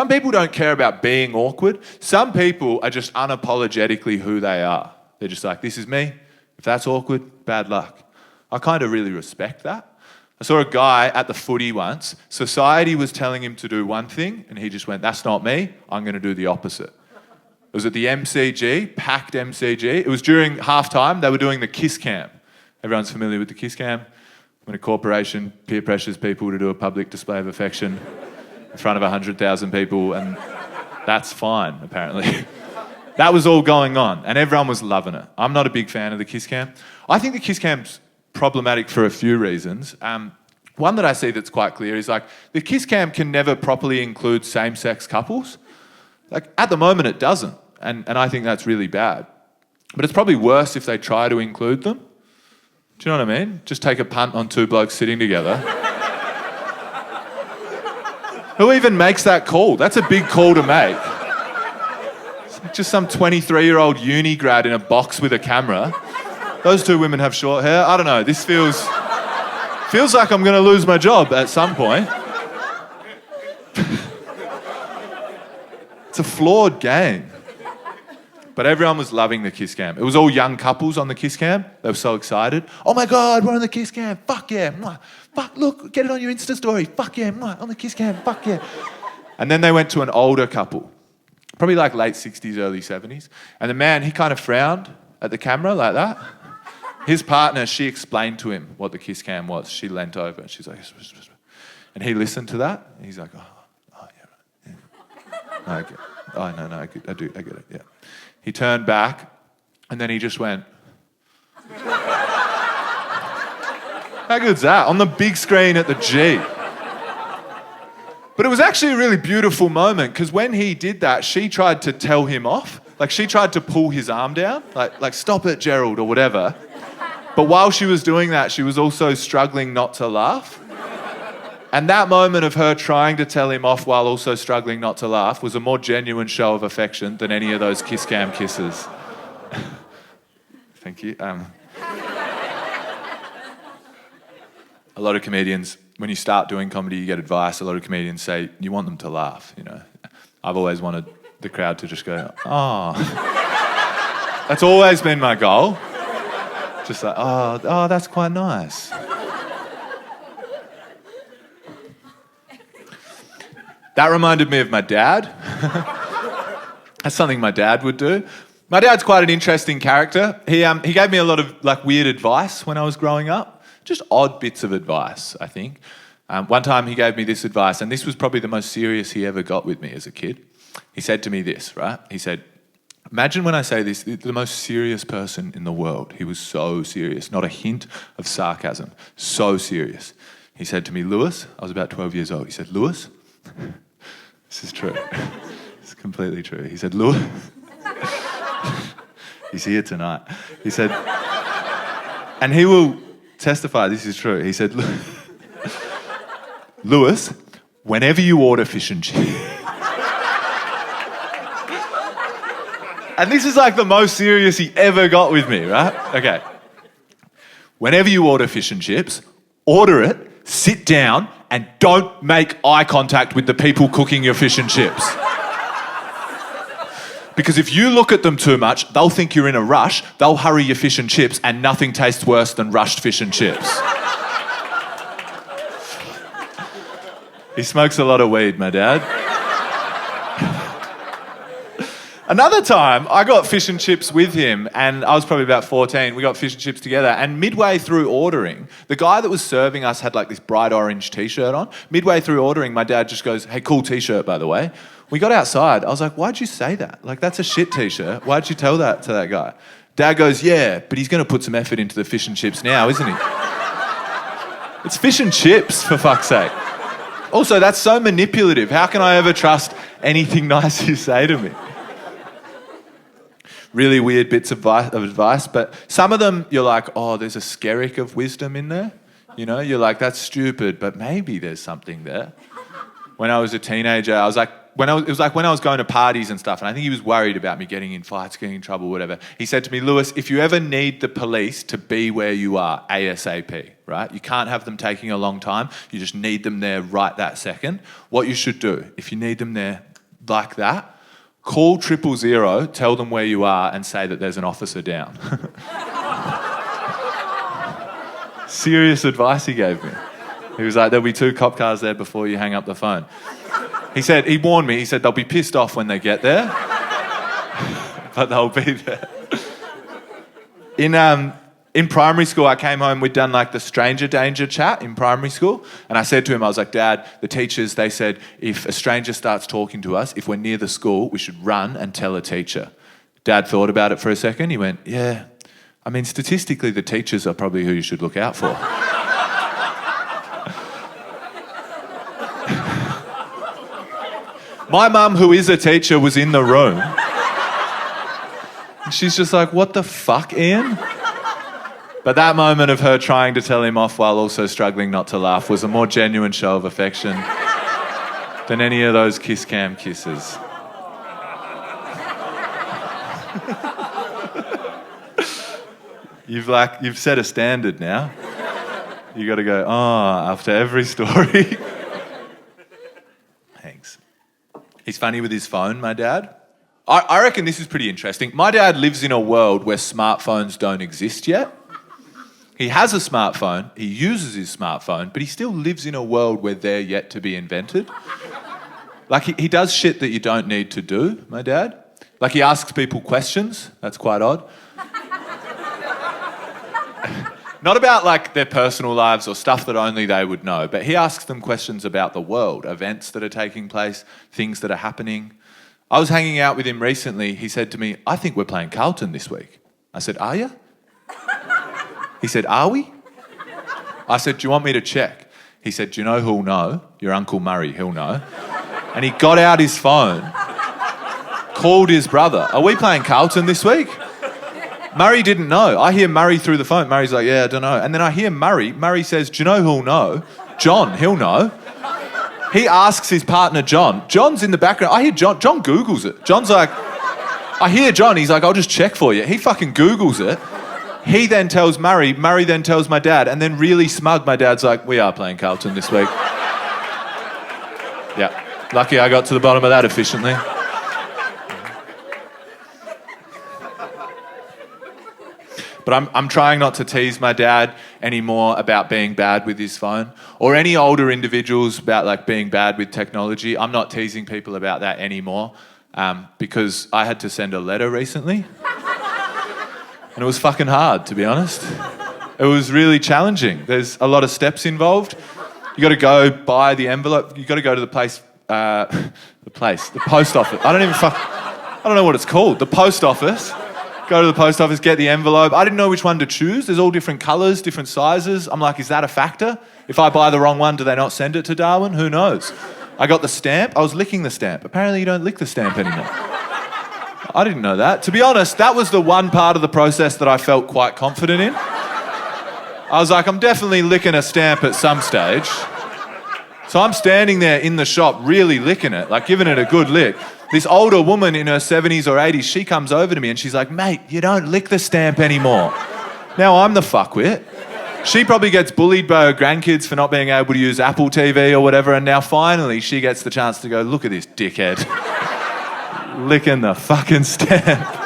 Some people don't care about being awkward. Some people are just unapologetically who they are. They're just like, this is me. If that's awkward, bad luck. I kind of really respect that. I saw a guy at the footy once. Society was telling him to do one thing, and he just went, that's not me. I'm going to do the opposite. It was at the MCG, packed MCG. It was during halftime. They were doing the kiss cam. Everyone's familiar with the kiss cam? When a corporation peer pressures people to do a public display of affection in front of 100,000 people, and that's fine, apparently. That was all going on, and everyone was loving it. I'm not a big fan of the kiss cam. I think the kiss cam's problematic for a few reasons. One that I see that's quite clear is like the kiss cam can never properly include same-sex couples. Like at the moment it doesn't, and I think that's really bad. But it's probably worse if they try to include them. Do you know what I mean? Just take a punt on two blokes sitting together. Who even makes that call? That's a big call to make. It's like just some 23-year-old uni grad in a box with a camera. Those two women have short hair. I don't know. This feels like I'm going to lose my job at some point. It's a flawed game. But everyone was loving the kiss cam. It was all young couples on the kiss cam. They were so excited. Oh my God, we're on the kiss cam. Fuck yeah. Mwah. Fuck, look, get it on your Insta story. Fuck yeah. Mwah. On the kiss cam. Fuck yeah. And then they went to an older couple, probably like late 60s, early 70s. And the man, he kind of frowned at the camera like that. His partner, she explained to him what the kiss cam was. She leant over and she's like, and he listened to that. And he's like, oh yeah, right. Yeah. No, I get it. Oh, no, I get it, yeah. He turned back, and then he just went. How good's that? On the big screen at the G. But it was actually a really beautiful moment, because when he did that, she tried to tell him off. Like, she tried to pull his arm down, like stop it, Gerald, or whatever. But while she was doing that, she was also struggling not to laugh. And that moment of her trying to tell him off while also struggling not to laugh was a more genuine show of affection than any of those kiss cam kisses. Thank you. A lot of comedians, when you start doing comedy, you get advice. A lot of comedians say you want them to laugh, you know. I've always wanted the crowd to just go, oh. That's always been my goal. Just like, oh, that's quite nice. That reminded me of my dad. That's something my dad would do. My dad's quite an interesting character. He gave me a lot of like weird advice when I was growing up. Just odd bits of advice, I think. One time he gave me this advice, and this was probably the most serious he ever got with me as a kid. He said to me this, right? He said, imagine when I say this, the most serious person in the world. He was so serious, not a hint of sarcasm, so serious. He said to me, Lewis, I was about 12 years old. He said, Lewis, this is true. It's completely true. He said, Lewis, he's here tonight. He said, and he will testify this is true. He said, Lewis, whenever you order fish and chips, and this is like the most serious he ever got with me, right? Okay. Whenever you order fish and chips, order it, sit down, and don't make eye contact with the people cooking your fish and chips. Because if you look at them too much, they'll think you're in a rush, they'll hurry your fish and chips, and nothing tastes worse than rushed fish and chips. He smokes a lot of weed, my dad. Another time, I got fish and chips with him, and I was probably about 14. We got fish and chips together, and midway through ordering, the guy that was serving us had like this bright orange T-shirt on. Midway through ordering, my dad just goes, hey, cool T-shirt, by the way. We got outside. I was like, why'd you say that? Like, that's a shit T-shirt. Why'd you tell that to that guy? Dad goes, yeah, but he's going to put some effort into the fish and chips now, isn't he? It's fish and chips, for fuck's sake. Also, that's so manipulative. How can I ever trust anything nice you say to me? Really weird bits of advice, but some of them you're like, oh, there's a skerrick of wisdom in there. You know, you're like, that's stupid, but maybe there's something there. When I was a teenager, it was like when I was going to parties and stuff, and I think he was worried about me getting in fights, getting in trouble, whatever. He said to me, Lewis, if you ever need the police to be where you are, ASAP, right? You can't have them taking a long time. You just need them there right that second. What you should do, if you need them there, like that, call 000, tell them where you are and say that there's an officer down. Serious advice he gave me. He was like, there'll be 2 cop cars there before you hang up the phone. He warned me, he said they'll be pissed off when they get there, but they'll be there. In primary school, I came home, we'd done like the stranger danger chat in primary school, and I said to him, I was like, Dad, the teachers, they said, if a stranger starts talking to us, if we're near the school, we should run and tell a teacher. Dad thought about it for a second, he went, yeah, I mean, statistically, the teachers are probably who you should look out for. My mum, who is a teacher, was in the room. And she's just like, what the fuck, Ian? But that moment of her trying to tell him off while also struggling not to laugh was a more genuine show of affection than any of those kiss cam kisses. You've set a standard now. You got to go, after every story. Thanks. He's funny with his phone, my dad. I reckon this is pretty interesting. My dad lives in a world where smartphones don't exist yet. He has a smartphone, he uses his smartphone, but he still lives in a world where they're yet to be invented. Like, he does shit that you don't need to do, my dad. Like, he asks people questions. That's quite odd. Not about, like, their personal lives or stuff that only they would know, but he asks them questions about the world, events that are taking place, things that are happening. I was hanging out with him recently. He said to me, I think we're playing Carlton this week. I said, are you? He said, are we? I said, do you want me to check? He said, do you know who'll know? Your Uncle Murray, he'll know. And he got out his phone, called his brother. Are we playing Carlton this week? Murray didn't know. I hear Murray through the phone. Murray's like, yeah, I don't know. And then I hear Murray. Murray says, do you know who'll know? John, he'll know. He asks his partner, John. John's in the background. I hear John. John Googles it. John's like, I hear John. He's like, I'll just check for you. He fucking Googles it. He then tells Murray. Murray then tells my dad. And then really smug, my dad's like, we are playing Carlton this week. Yeah. Lucky I got to the bottom of that efficiently. But I'm trying not to tease my dad anymore about being bad with his phone, or any older individuals about like being bad with technology. I'm not teasing people about that anymore because I had to send a letter recently. And it was fucking hard, to be honest. It was really challenging. There's a lot of steps involved. You got to go buy the envelope. You got to go to the post office. I don't know what it's called. The post office. Go to the post office, get the envelope. I didn't know which one to choose. There's all different colours, different sizes. I'm like, is that a factor? If I buy the wrong one, do they not send it to Darwin? Who knows? I got the stamp. I was licking the stamp. Apparently you don't lick the stamp anymore. I didn't know that. To be honest, that was the one part of the process that I felt quite confident in. I was like, I'm definitely licking a stamp at some stage. So I'm standing there in the shop really licking it, like giving it a good lick. This older woman in her 70s or 80s, she comes over to me and she's like, mate, you don't lick the stamp anymore. Now I'm the fuckwit. She probably gets bullied by her grandkids for not being able to use Apple TV or whatever, and now finally she gets the chance to go, look at this dickhead. Licking the fucking stamp.